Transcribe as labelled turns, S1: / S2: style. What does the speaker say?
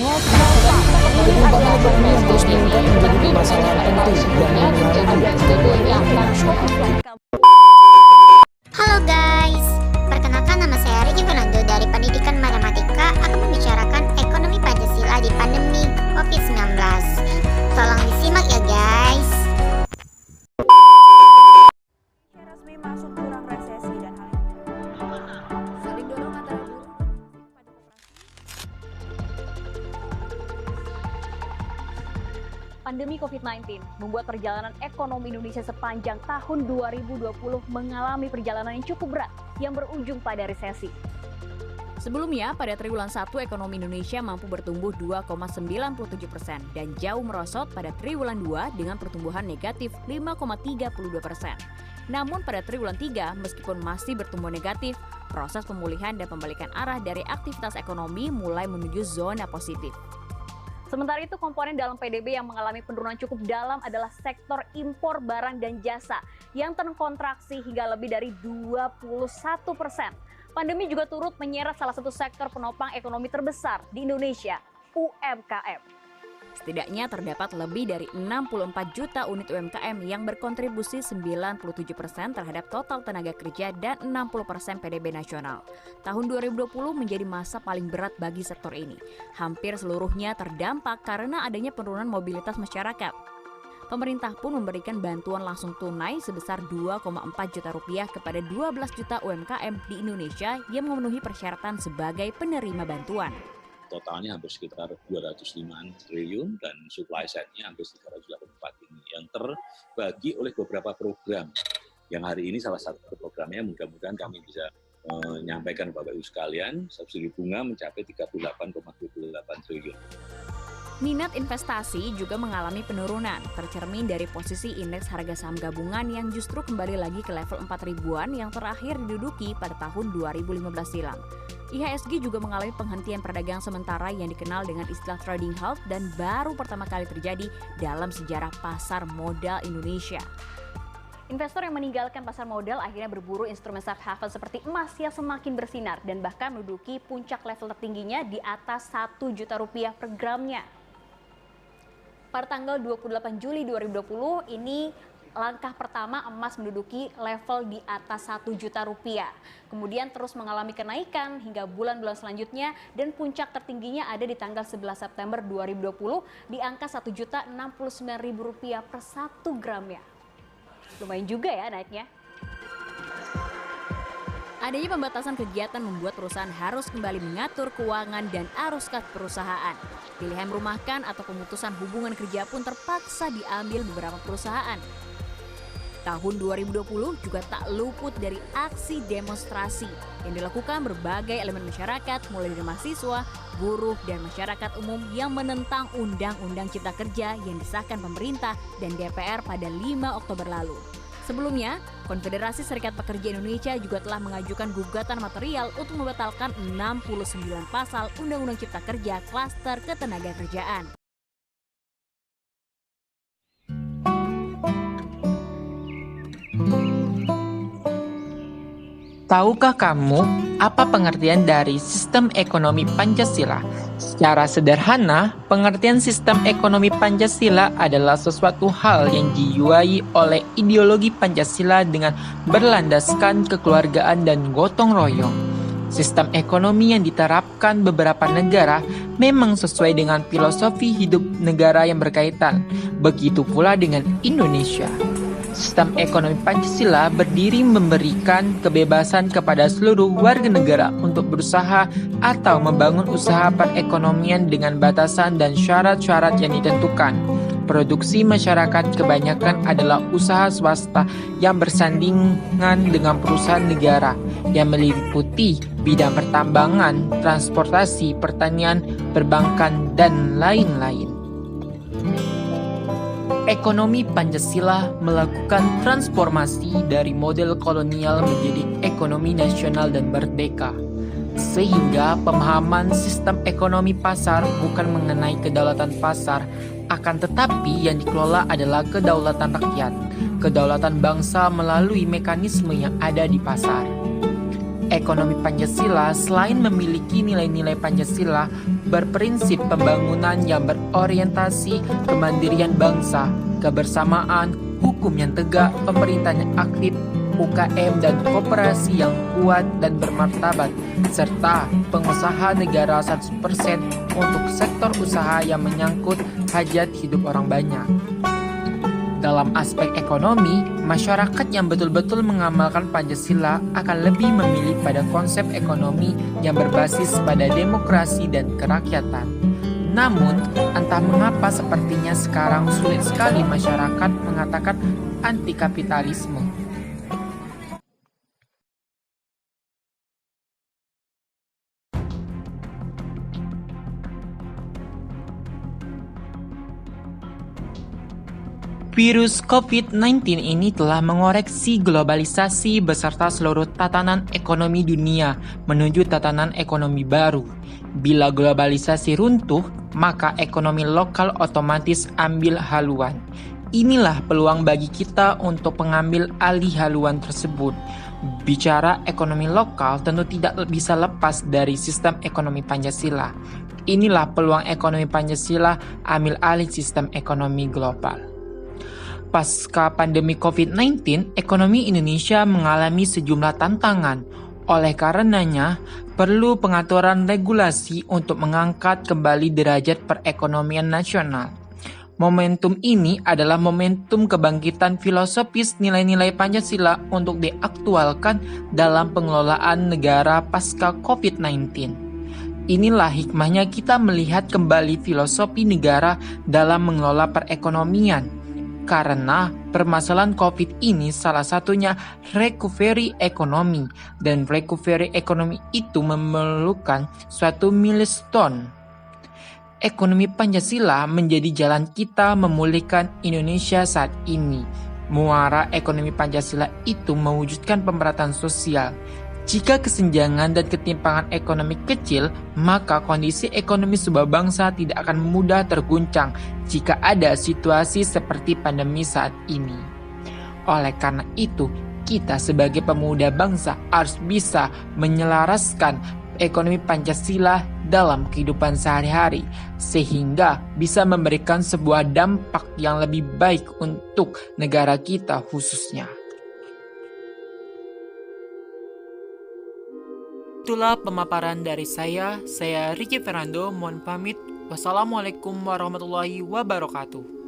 S1: Pertumbuhan ekonomi yang terus meningkat menjadi permasalahan penting yang mengaruhi ekonomi nasional.
S2: Halo guys, perkenalkan nama saya Riki Fernando dari Pendidikan Matematika akan membicarakan ekonomi Pancasila di pandemi COVID-19. Tolong disimak ya guys.
S3: Resmi masuk jurang resesi dan hal saling dorong antara buruh dan pada
S4: Pandemi COVID-19 membuat perjalanan ekonomi Indonesia sepanjang tahun 2020 mengalami perjalanan yang cukup berat yang berujung pada resesi. Sebelumnya, pada triwulan 1 ekonomi Indonesia mampu bertumbuh 2,97% dan jauh merosot pada triwulan 2 dengan pertumbuhan negatif 5,32%. Namun pada triwulan 3, meskipun masih bertumbuh negatif, proses pemulihan dan pembalikan arah dari aktivitas ekonomi mulai menuju zona positif. Sementara itu, komponen dalam PDB yang mengalami penurunan cukup dalam adalah sektor impor barang dan jasa yang terkontraksi hingga lebih dari 21%. Pandemi juga turut menyeret salah satu sektor penopang ekonomi terbesar di Indonesia, UMKM. Setidaknya terdapat lebih dari 64 juta unit UMKM yang berkontribusi 97% terhadap total tenaga kerja dan 60% PDB nasional. Tahun 2020 menjadi masa paling berat bagi sektor ini. Hampir seluruhnya terdampak karena adanya penurunan mobilitas masyarakat. Pemerintah pun memberikan bantuan langsung tunai sebesar 2,4 juta rupiah kepada 12 juta UMKM di Indonesia yang memenuhi persyaratan sebagai penerima bantuan.
S5: Totalnya hampir sekitar 205 triliun dan supply side-nya hampir 384 ini yang terbagi oleh beberapa program. Yang hari ini salah satu programnya mudah-mudahan kami bisa menyampaikan Bapak Ibu sekalian, subsidi bunga mencapai 38,28 triliun.
S4: Minat investasi juga mengalami penurunan, tercermin dari posisi indeks harga saham gabungan yang justru kembali lagi ke level 4 ribuan yang terakhir diduduki pada tahun 2015 silam. IHSG juga mengalami penghentian perdagangan sementara yang dikenal dengan istilah trading halt dan baru pertama kali terjadi dalam sejarah pasar modal Indonesia. Investor yang meninggalkan pasar modal akhirnya berburu instrumen safe haven seperti emas yang semakin bersinar dan bahkan menduduki puncak level tertingginya di atas 1 juta rupiah per gramnya. Pada tanggal 28 Juli 2020 ini langkah pertama emas menduduki level di atas 1 juta rupiah. Kemudian terus mengalami kenaikan hingga bulan-bulan selanjutnya dan puncak tertingginya ada di tanggal 11 September 2020 di angka 1.069.000 rupiah per 1 gramnya. Lumayan juga ya naiknya. Adanya pembatasan kegiatan membuat perusahaan harus kembali mengatur keuangan dan arus kas perusahaan. Pilihan merumahkan atau pemutusan hubungan kerja pun terpaksa diambil beberapa perusahaan. Tahun 2020 juga tak luput dari aksi demonstrasi yang dilakukan berbagai elemen masyarakat mulai dari mahasiswa, buruh, dan masyarakat umum yang menentang Undang-Undang Cipta Kerja yang disahkan pemerintah dan DPR pada 5 Oktober lalu. Sebelumnya, Konfederasi Serikat Pekerja Indonesia juga telah mengajukan gugatan material untuk membatalkan 69 pasal Undang-Undang Cipta Kerja Klaster Ketenagakerjaan.
S6: Tahukah kamu apa pengertian dari sistem ekonomi Pancasila? Secara sederhana, pengertian sistem ekonomi Pancasila adalah sesuatu hal yang dijiwai oleh ideologi Pancasila dengan berlandaskan kekeluargaan dan gotong royong. Sistem ekonomi yang diterapkan beberapa negara memang sesuai dengan filosofi hidup negara yang berkaitan. Begitu pula dengan Indonesia. Sistem ekonomi Pancasila berdiri memberikan kebebasan kepada seluruh warga negara untuk berusaha atau membangun usaha perekonomian dengan batasan dan syarat-syarat yang ditentukan. Produksi masyarakat kebanyakan adalah usaha swasta yang bersandingan dengan perusahaan negara yang meliputi bidang pertambangan, transportasi, pertanian, perbankan, dan lain-lain. Ekonomi Pancasila melakukan transformasi dari model kolonial menjadi ekonomi nasional dan merdeka. Sehingga pemahaman sistem ekonomi pasar bukan mengenai kedaulatan pasar, akan tetapi yang dikelola adalah kedaulatan rakyat, kedaulatan bangsa melalui mekanisme yang ada di pasar. Ekonomi Pancasila selain memiliki nilai-nilai Pancasila berprinsip pembangunan yang berorientasi kemandirian bangsa, kebersamaan, hukum yang tegak, pemerintahan yang aktif, UKM dan koperasi yang kuat dan bermartabat, serta pengusaha negara 100% untuk sektor usaha yang menyangkut hajat hidup orang banyak. Dalam aspek ekonomi, masyarakat yang betul-betul mengamalkan Pancasila akan lebih memilih pada konsep ekonomi yang berbasis pada demokrasi dan kerakyatan. Namun, entah mengapa sepertinya sekarang sulit sekali masyarakat mengatakan anti kapitalisme. Virus COVID-19 ini telah mengoreksi globalisasi beserta seluruh tatanan ekonomi dunia menuju tatanan ekonomi baru. Bila globalisasi runtuh, maka ekonomi lokal otomatis ambil haluan. Inilah peluang bagi kita untuk mengambil alih haluan tersebut. Bicara ekonomi lokal tentu tidak bisa lepas dari sistem ekonomi Pancasila. Inilah peluang ekonomi Pancasila ambil alih sistem ekonomi global. Pasca pandemi COVID-19, ekonomi Indonesia mengalami sejumlah tantangan. Oleh karenanya, perlu pengaturan regulasi untuk mengangkat kembali derajat perekonomian nasional. Momentum ini adalah momentum kebangkitan filosofis nilai-nilai Pancasila untuk diaktualkan dalam pengelolaan negara pasca COVID-19. Inilah hikmahnya kita melihat kembali filosofi negara dalam mengelola perekonomian. Karena permasalahan COVID ini salah satunya recovery ekonomi, dan recovery ekonomi itu memerlukan suatu milestone. Ekonomi Pancasila menjadi jalan kita memulihkan Indonesia saat ini. Muara ekonomi Pancasila itu mewujudkan pemerataan sosial. Jika kesenjangan dan ketimpangan ekonomi kecil, maka kondisi ekonomi sebuah bangsa tidak akan mudah terguncang jika ada situasi seperti pandemi saat ini. Oleh karena itu, kita sebagai pemuda bangsa harus bisa menyelaraskan ekonomi Pancasila dalam kehidupan sehari-hari, sehingga bisa memberikan sebuah dampak yang lebih baik untuk negara kita khususnya. Itulah pemaparan dari saya Ricky Fernando, mohon pamit. Wassalamualaikum warahmatullahi wabarakatuh.